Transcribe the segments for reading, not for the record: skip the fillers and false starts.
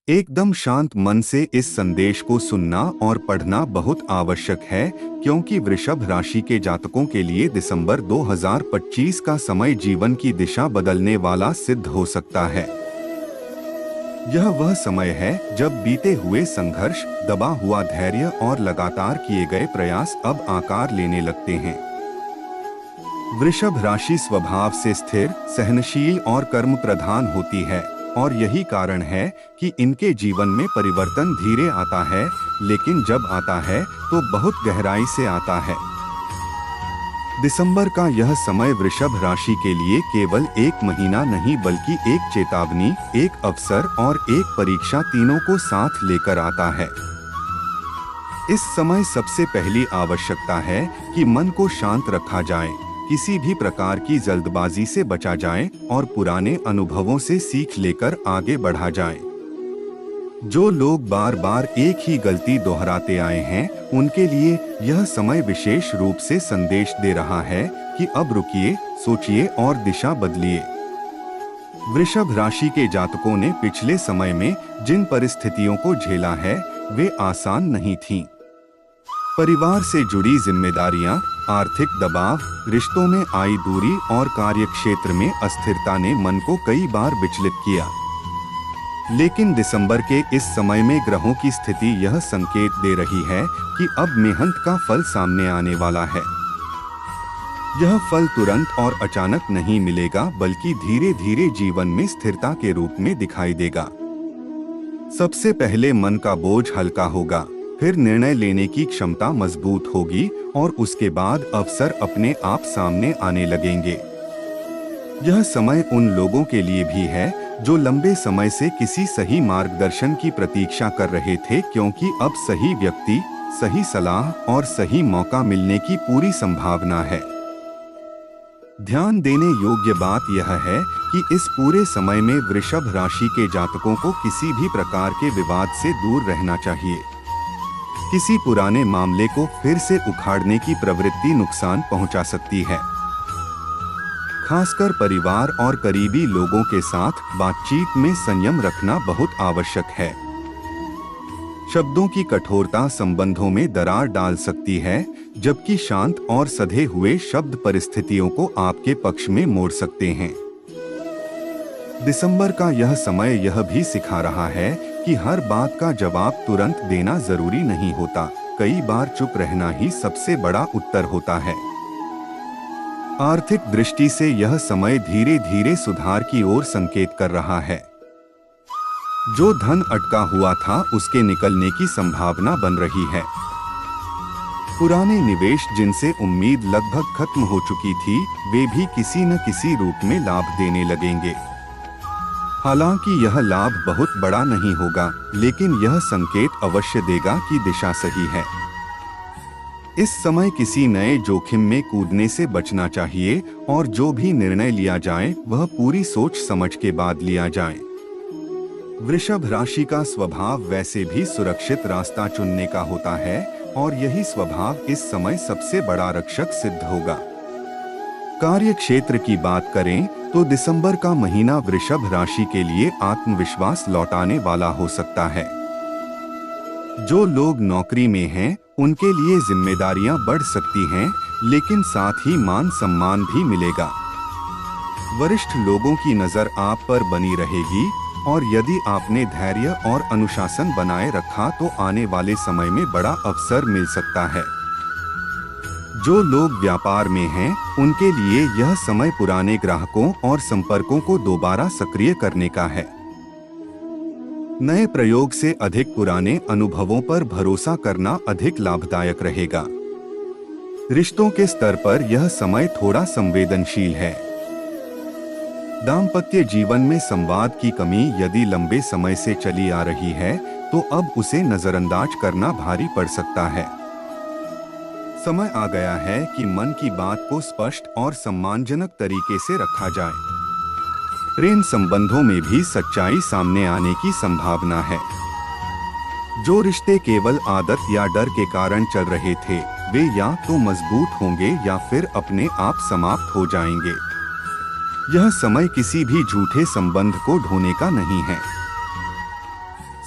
एकदम शांत मन से इस संदेश को सुनना और पढ़ना बहुत आवश्यक है, क्योंकि वृषभ राशि के जातकों के लिए दिसंबर 2025 का समय जीवन की दिशा बदलने वाला सिद्ध हो सकता है। यह वह समय है जब बीते हुए संघर्ष, दबा हुआ धैर्य और लगातार किए गए प्रयास अब आकार लेने लगते हैं। वृषभ राशि स्वभाव से स्थिर, सहनशील और कर्म प्रधान होती है, और यही कारण है कि इनके जीवन में परिवर्तन धीरे आता है, लेकिन जब आता है तो बहुत गहराई से आता है। दिसंबर का यह समय वृषभ राशि के लिए केवल एक महीना नहीं, बल्कि एक चेतावनी, एक अवसर और एक परीक्षा, तीनों को साथ लेकर आता है। इस समय सबसे पहली आवश्यकता है कि मन को शांत रखा जाए, किसी भी प्रकार की जल्दबाजी से बचा जाए और पुराने अनुभवों से सीख लेकर आगे बढ़ा जाए। जो लोग बार बार एक ही गलती दोहराते आए हैं, उनके लिए यह समय विशेष रूप से संदेश दे रहा है कि अब रुकिए, सोचिए और दिशा बदलिए। वृषभ राशि के जातकों ने पिछले समय में जिन परिस्थितियों को झेला है, वे आसान नहीं थीं। परिवार से जुड़ी जिम्मेदारियां, आर्थिक दबाव, रिश्तों में आई दूरी और कार्यक्षेत्र में अस्थिरता ने मन को कई बार विचलित किया। लेकिन दिसंबर के इस समय में ग्रहों की स्थिति यह संकेत दे रही है कि अब मेहनत का फल सामने आने वाला है। यह फल तुरंत और अचानक नहीं मिलेगा, बल्कि धीरे धीरे जीवन में स्थिरता के रूप में दिखाई देगा। सबसे पहले मन का बोझ हल्का होगा, फिर निर्णय लेने की क्षमता मजबूत होगी और उसके बाद अवसर अपने आप सामने आने लगेंगे। यह समय उन लोगों के लिए भी है जो लंबे समय से किसी सही मार्गदर्शन की प्रतीक्षा कर रहे थे, क्योंकि अब सही व्यक्ति, सही सलाह और सही मौका मिलने की पूरी संभावना है। ध्यान देने योग्य बात यह है कि इस पूरे समय में वृषभ राशि के जातकों को किसी भी प्रकार के विवाद से दूर रहना चाहिए। किसी पुराने मामले को फिर से उखाड़ने की प्रवृत्ति नुकसान पहुंचा सकती है। खासकर परिवार और करीबी लोगों के साथ बातचीत में संयम रखना बहुत आवश्यक है। शब्दों की कठोरता संबंधों में दरार डाल सकती है, जबकि शांत और सधे हुए शब्द परिस्थितियों को आपके पक्ष में मोड़ सकते हैं। दिसंबर का यह समय यह भी सिखा रहा है कि हर बात का जवाब तुरंत देना जरूरी नहीं होता। कई बार चुप रहना ही सबसे बड़ा उत्तर होता है। आर्थिक दृष्टि से यह समय धीरे धीरे सुधार की ओर संकेत कर रहा है। जो धन अटका हुआ था, उसके निकलने की संभावना बन रही है। पुराने निवेश जिनसे उम्मीद लगभग खत्म हो चुकी थी, वे भी किसी न किसी रूप में लाभ देने लगेंगे। हालांकि यह लाभ बहुत बड़ा नहीं होगा, लेकिन यह संकेत अवश्य देगा कि दिशा सही है। इस समय किसी नए जोखिम में कूदने से बचना चाहिए, और जो भी निर्णय लिया जाए वह पूरी सोच समझ के बाद लिया जाए। वृषभ राशि का स्वभाव वैसे भी सुरक्षित रास्ता चुनने का होता है, और यही स्वभाव इस समय सबसे बड़ा रक्षक सिद्ध होगा। कार्य क्षेत्र की बात करें तो दिसंबर का महीना वृषभ राशि के लिए आत्मविश्वास लौटाने वाला हो सकता है। जो लोग नौकरी में हैं, उनके लिए जिम्मेदारियां बढ़ सकती हैं, लेकिन साथ ही मान सम्मान भी मिलेगा। वरिष्ठ लोगों की नजर आप पर बनी रहेगी, और यदि आपने धैर्य और अनुशासन बनाए रखा तो आने वाले समय में बड़ा अवसर मिल सकता है। जो लोग व्यापार में हैं, उनके लिए यह समय पुराने ग्राहकों और संपर्कों को दोबारा सक्रिय करने का है। नए प्रयोग से अधिक पुराने अनुभवों पर भरोसा करना अधिक लाभदायक रहेगा। रिश्तों के स्तर पर यह समय थोड़ा संवेदनशील है। दाम्पत्य जीवन में संवाद की कमी यदि लंबे समय से चली आ रही है, तो अब उसे नजरअंदाज करना भारी पड़ सकता है। समय आ गया है कि मन की बात को स्पष्ट और सम्मानजनक तरीके से रखा जाए। प्रेम संबंधों में भी सच्चाई सामने आने की संभावना है। जो रिश्ते केवल आदत या डर के कारण चल रहे थे, वे या तो मजबूत होंगे या फिर अपने आप समाप्त हो जाएंगे। यह समय किसी भी झूठे संबंध को ढोने का नहीं है।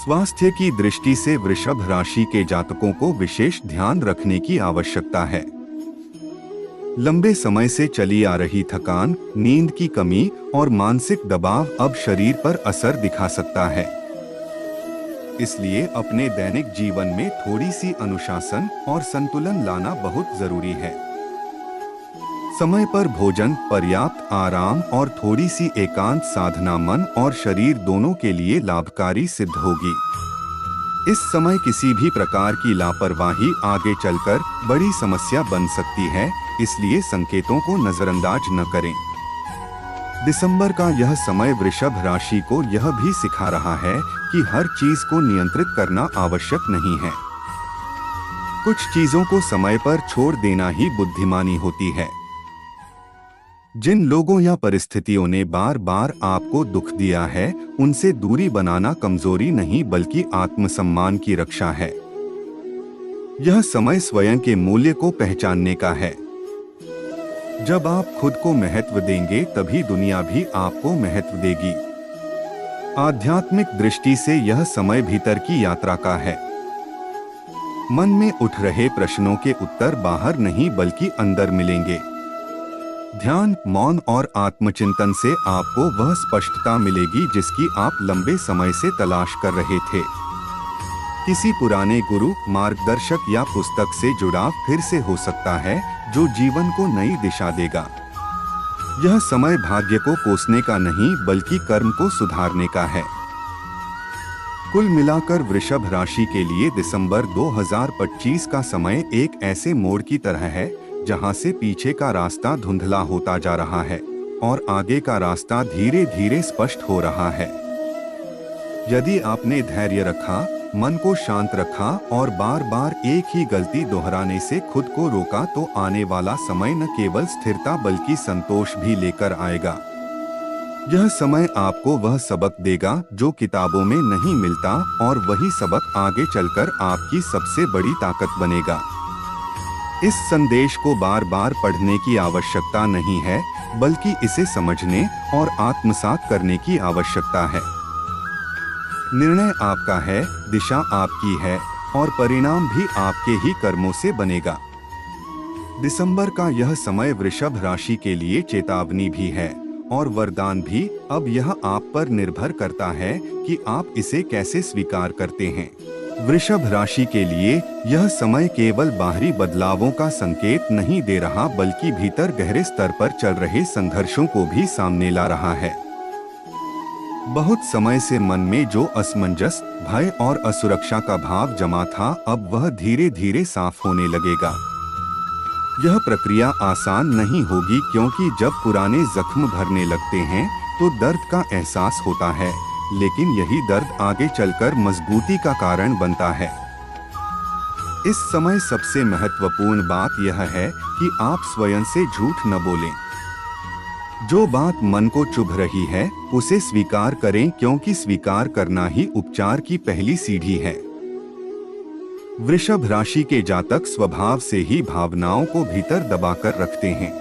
स्वास्थ्य की दृष्टि से वृषभ राशि के जातकों को विशेष ध्यान रखने की आवश्यकता है। लंबे समय से चली आ रही थकान, नींद की कमी और मानसिक दबाव अब शरीर पर असर दिखा सकता है। इसलिए अपने दैनिक जीवन में थोड़ी सी अनुशासन और संतुलन लाना बहुत जरूरी है। समय पर भोजन, पर्याप्त आराम और थोड़ी सी एकांत साधना मन और शरीर दोनों के लिए लाभकारी सिद्ध होगी। इस समय किसी भी प्रकार की लापरवाही आगे चलकर बड़ी समस्या बन सकती है, इसलिए संकेतों को नजरअंदाज न करें। दिसंबर का यह समय वृषभ राशि को यह भी सिखा रहा है कि हर चीज को नियंत्रित करना आवश्यक नहीं है। कुछ चीजों को समय पर छोड़ देना ही बुद्धिमानी होती है। जिन लोगों या परिस्थितियों ने बार बार आपको दुख दिया है, उनसे दूरी बनाना कमजोरी नहीं बल्कि आत्मसम्मान की रक्षा है। यह समय स्वयं के मूल्य को पहचानने का है। जब आप खुद को महत्व देंगे तभी दुनिया भी आपको महत्व देगी। आध्यात्मिक दृष्टि से यह समय भीतर की यात्रा का है। मन में उठ रहे प्रश्नों के उत्तर बाहर नहीं बल्कि अंदर मिलेंगे। ध्यान, मौन और आत्मचिंतन से आपको वह स्पष्टता मिलेगी जिसकी आप लंबे समय से तलाश कर रहे थे। किसी पुराने गुरु, मार्गदर्शक या पुस्तक से जुड़ाव फिर से हो सकता है जो जीवन को नई दिशा देगा। यह समय भाग्य को कोसने का नहीं बल्कि कर्म को सुधारने का है। कुल मिलाकर वृषभ राशि के लिए दिसंबर 2025 का समय एक ऐसे मोड़ की तरह है जहां से पीछे का रास्ता धुंधला होता जा रहा है और आगे का रास्ता धीरे धीरे स्पष्ट हो रहा है। यदि आपने धैर्य रखा, मन को शांत रखा और बार बार एक ही गलती दोहराने से खुद को रोका तो आने वाला समय न केवल स्थिरता बल्कि संतोष भी लेकर आएगा। यह समय आपको वह सबक देगा जो किताबों में नहीं मिलता और वही सबक आगे चलकर आपकी सबसे बड़ी ताकत बनेगा। इस संदेश को बार बार पढ़ने की आवश्यकता नहीं है बल्कि इसे समझने और आत्मसात करने की आवश्यकता है। निर्णय आपका है, दिशा आपकी है और परिणाम भी आपके ही कर्मों से बनेगा। दिसंबर का यह समय वृषभ राशि के लिए चेतावनी भी है और वरदान भी। अब यह आप पर निर्भर करता है कि आप इसे कैसे स्वीकार करते हैं। वृषभ राशि के लिए यह समय केवल बाहरी बदलावों का संकेत नहीं दे रहा बल्कि भीतर गहरे स्तर पर चल रहे संघर्षों को भी सामने ला रहा है। बहुत समय से मन में जो असमंजस, भय और असुरक्षा का भाव जमा था, अब वह धीरे धीरे साफ होने लगेगा। यह प्रक्रिया आसान नहीं होगी क्योंकि जब पुराने जख्म भरने लगते हैं तो दर्द का एहसास होता है, लेकिन यही दर्द आगे चलकर मजबूती का कारण बनता है। इस समय सबसे महत्वपूर्ण बात यह है कि आप स्वयं से झूठ न बोलें। जो बात मन को चुभ रही है उसे स्वीकार करें क्योंकि स्वीकार करना ही उपचार की पहली सीढ़ी है। वृषभ राशि के जातक स्वभाव से ही भावनाओं को भीतर दबाकर रखते हैं।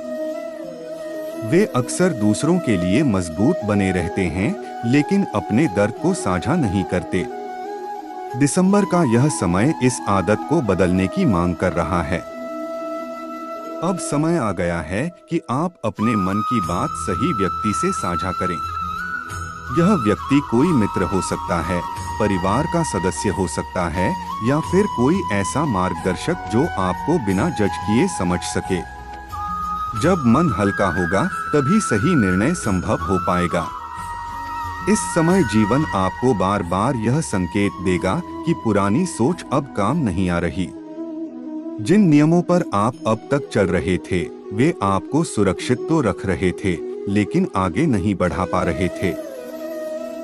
वे अक्सर दूसरों के लिए मजबूत बने रहते हैं लेकिन अपने दर्द को साझा नहीं करते। दिसंबर का यह समय इस आदत को बदलने की मांग कर रहा है। अब समय आ गया है कि आप अपने मन की बात सही व्यक्ति से साझा करें। यह व्यक्ति कोई मित्र हो सकता है, परिवार का सदस्य हो सकता है या फिर कोई ऐसा मार्गदर्शक जो आपको बिना जज किए समझ सके। जब मन हल्का होगा तभी सही निर्णय संभव हो पाएगा। इस समय जीवन आपको बार बार यह संकेत देगा कि पुरानी सोच अब काम नहीं आ रही। जिन नियमों पर आप अब तक चल रहे थे वे आपको सुरक्षित तो रख रहे थे लेकिन आगे नहीं बढ़ा पा रहे थे।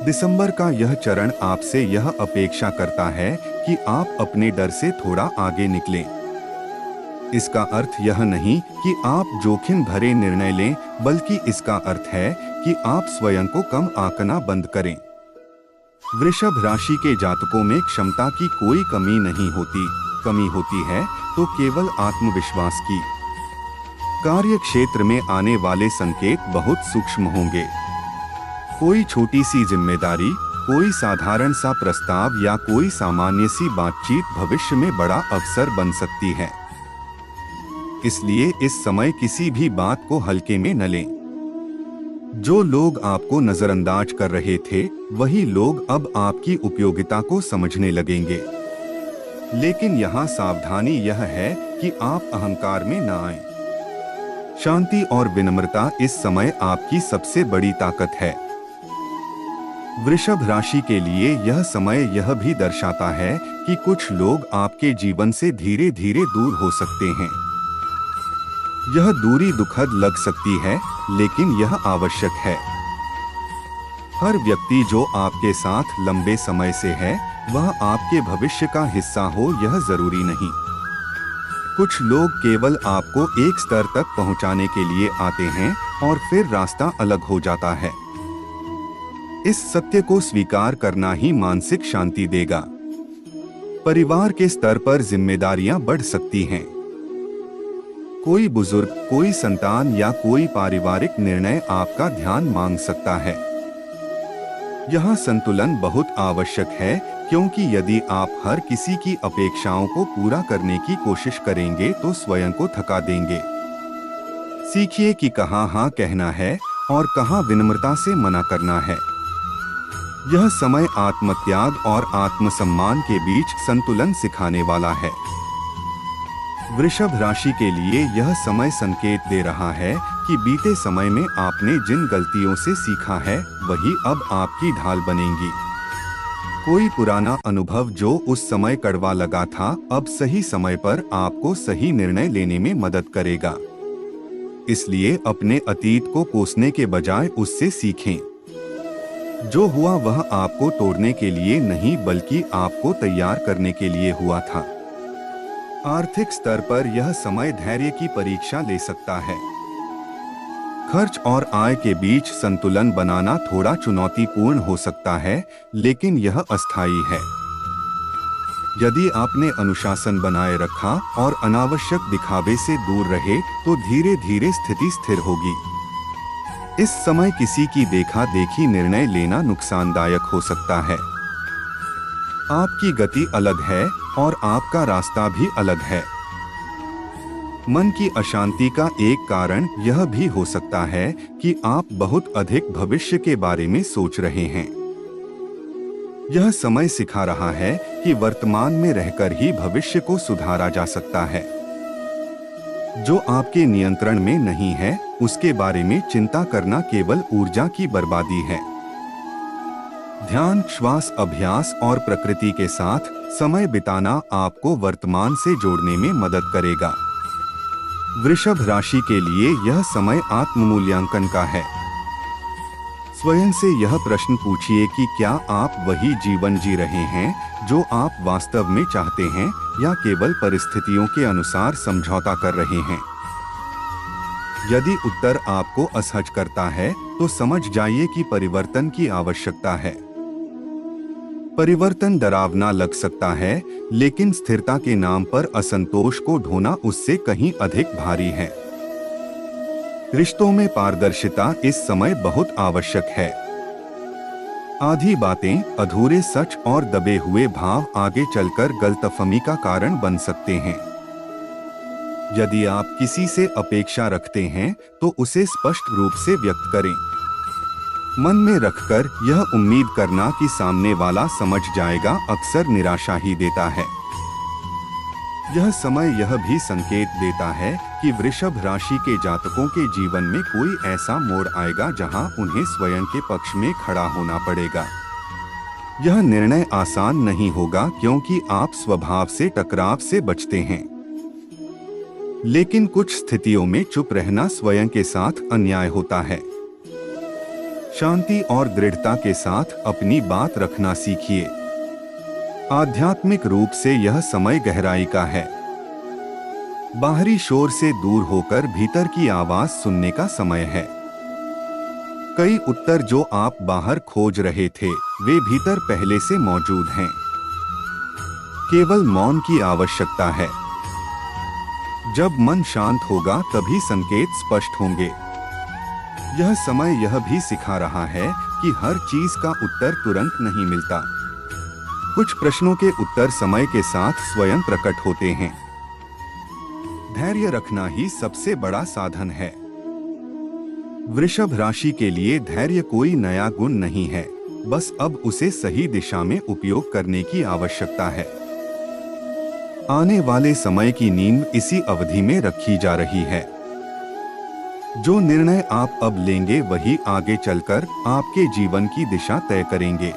दिसंबर का यह चरण आपसे यह अपेक्षा करता है कि आप अपने डर से थोड़ा आगे निकलें। इसका अर्थ यह नहीं कि आप जोखिम भरे निर्णय लें, बल्कि इसका अर्थ है कि आप स्वयं को कम आंकना बंद करें। वृषभ राशि के जातकों में क्षमता की कोई कमी नहीं होती, कमी होती है तो केवल आत्मविश्वास की। कार्य क्षेत्र में आने वाले संकेत बहुत सूक्ष्म होंगे। कोई छोटी सी जिम्मेदारी, कोई साधारण सा प्रस्ताव या कोई सामान्य सी बातचीत भविष्य में बड़ा अवसर बन सकती है। इसलिए इस समय किसी भी बात को हल्के में न लें। जो लोग आपको नजरअंदाज कर रहे थे, वही लोग अब आपकी उपयोगिता को समझने लगेंगे। लेकिन यहाँ सावधानी यह है कि आप अहंकार में न आएं। शांति और विनम्रता इस समय आपकी सबसे बड़ी ताकत है। वृषभ राशि के लिए यह समय यह भी दर्शाता है कि कुछ लोग आपके जीवन से धीरे धीरे दूर हो सकते हैं। यह दूरी दुखद लग सकती है, लेकिन यह आवश्यक है। हर व्यक्ति जो आपके साथ लंबे समय से है, वह आपके भविष्य का हिस्सा हो यह जरूरी नहीं। कुछ लोग केवल आपको एक स्तर तक पहुंचाने के लिए आते हैं और फिर रास्ता अलग हो जाता है। इस सत्य को स्वीकार करना ही मानसिक शांति देगा। परिवार के स्तर पर जिम्मेदारियां बढ़ सकती हैं। कोई बुजुर्ग, कोई संतान या कोई पारिवारिक निर्णय आपका ध्यान मांग सकता है। यहाँ संतुलन बहुत आवश्यक है, क्योंकि यदि आप हर किसी की अपेक्षाओं को पूरा करने की कोशिश करेंगे तो स्वयं को थका देंगे। सीखिए कि कहाँ हाँ कहना है और कहाँ विनम्रता से मना करना है। यह समय आत्मत्याग और आत्मसम्मान के बीच संतुलन सिखाने वाला है। वृषभ राशि के लिए यह समय संकेत दे रहा है कि बीते समय में आपने जिन गलतियों से सीखा है, वही अब आपकी ढाल बनेंगी। कोई पुराना अनुभव जो उस समय कड़वा लगा था, अब सही समय पर आपको सही निर्णय लेने में मदद करेगा। इसलिए अपने अतीत को कोसने के बजाय उससे सीखें। जो हुआ वह आपको तोड़ने के लिए नहीं, बल्कि आपको तैयार करने के लिए हुआ था। आर्थिक स्तर पर यह समय धैर्य की परीक्षा ले सकता है। खर्च और आय के बीच संतुलन बनाना थोड़ा चुनौतीपूर्ण हो सकता है, लेकिन यह अस्थायी है। यदि आपने अनुशासन बनाए रखा और अनावश्यक दिखावे से दूर रहे, तो धीरे धीरे स्थिति स्थिर होगी। इस समय किसी की देखा देखी निर्णय लेना नुकसानदायक हो सकता है। आपकी गति अलग है और आपका रास्ता भी अलग है। मन की अशांति का एक कारण यह भी हो सकता है कि आप बहुत अधिक भविष्य के बारे में सोच रहे हैं। यह समय सिखा रहा है कि वर्तमान में रहकर ही भविष्य को सुधारा जा सकता है। जो आपके नियंत्रण में नहीं है, उसके बारे में चिंता करना केवल ऊर्जा की बर्बादी है। ध्यान, श्वास अभ्यास और प्रकृति के साथ समय बिताना आपको वर्तमान से जोड़ने में मदद करेगा। वृषभ राशि के लिए यह समय आत्ममूल्यांकन का है। स्वयं से यह प्रश्न पूछिए कि क्या आप वही जीवन जी रहे हैं जो आप वास्तव में चाहते हैं, या केवल परिस्थितियों के अनुसार समझौता कर रहे हैं। यदि उत्तर आपको असहज करता है, तो समझ जाइए कि परिवर्तन की आवश्यकता है। परिवर्तन डरावना लग सकता है, लेकिन स्थिरता के नाम पर असंतोष को ढोना उससे कहीं अधिक भारी है। रिश्तों में पारदर्शिता इस समय बहुत आवश्यक है। आधी बातें, अधूरे सच और दबे हुए भाव आगे चलकर गलतफहमी का कारण बन सकते हैं। यदि आप किसी से अपेक्षा रखते हैं, तो उसे स्पष्ट रूप से व्यक्त करें। मन में रखकर यह उम्मीद करना कि सामने वाला समझ जाएगा अक्सर निराशा ही देता है। यह समय यह भी संकेत देता है कि वृषभ राशि के जातकों के जीवन में कोई ऐसा मोड़ आएगा जहां उन्हें स्वयं के पक्ष में खड़ा होना पड़ेगा। यह निर्णय आसान नहीं होगा, क्योंकि आप स्वभाव से टकराव से बचते हैं। लेकिन कुछ स्थितियों में चुप रहना स्वयं के साथ अन्याय होता है। शांति और दृढ़ता के साथ अपनी बात रखना सीखिए। आध्यात्मिक रूप से यह समय गहराई का है। बाहरी शोर से दूर होकर भीतर की आवाज सुनने का समय है। कई उत्तर जो आप बाहर खोज रहे थे, वे भीतर पहले से मौजूद हैं। केवल मौन की आवश्यकता है। जब मन शांत होगा, तभी संकेत स्पष्ट होंगे। यह समय यह भी सिखा रहा है क्योंकि हर चीज का उत्तर तुरंत नहीं मिलता। कुछ प्रश्नों के उत्तर समय के साथ स्वयं प्रकट होते हैं। धैर्य रखना ही सबसे बड़ा साधन है। वृषभ राशि के लिए धैर्य कोई नया गुण नहीं है, बस अब उसे सही दिशा में उपयोग करने की आवश्यकता है। आने वाले समय की नींव इसी अवधि में रखी जा रही है। जो निर्णय आप अब लेंगे वही आगे चलकर आपके जीवन की दिशा तय करेंगे।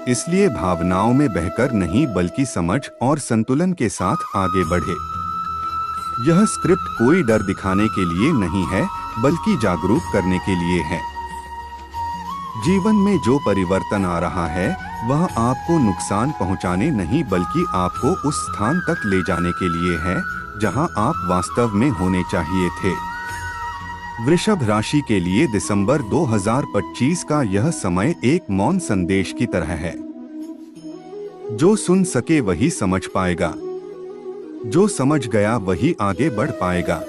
इसलिए भावनाओं में बहकर नहीं बल्कि समझ और संतुलन के साथ आगे बढ़े। यह स्क्रिप्ट कोई डर दिखाने के लिए नहीं है, बल्कि जागरूक करने के लिए है। जीवन में जो परिवर्तन आ रहा है वह आपको नुकसान पहुंचाने नहीं बल्कि आपको उस स्थान तक ले जाने के लिए है जहां आप वास्तव में होने चाहिए थे। वृषभ राशि के लिए दिसंबर 2025 का यह समय एक मौन संदेश की तरह है। जो सुन सके वही समझ पाएगा, जो समझ गया वही आगे बढ़ पाएगा।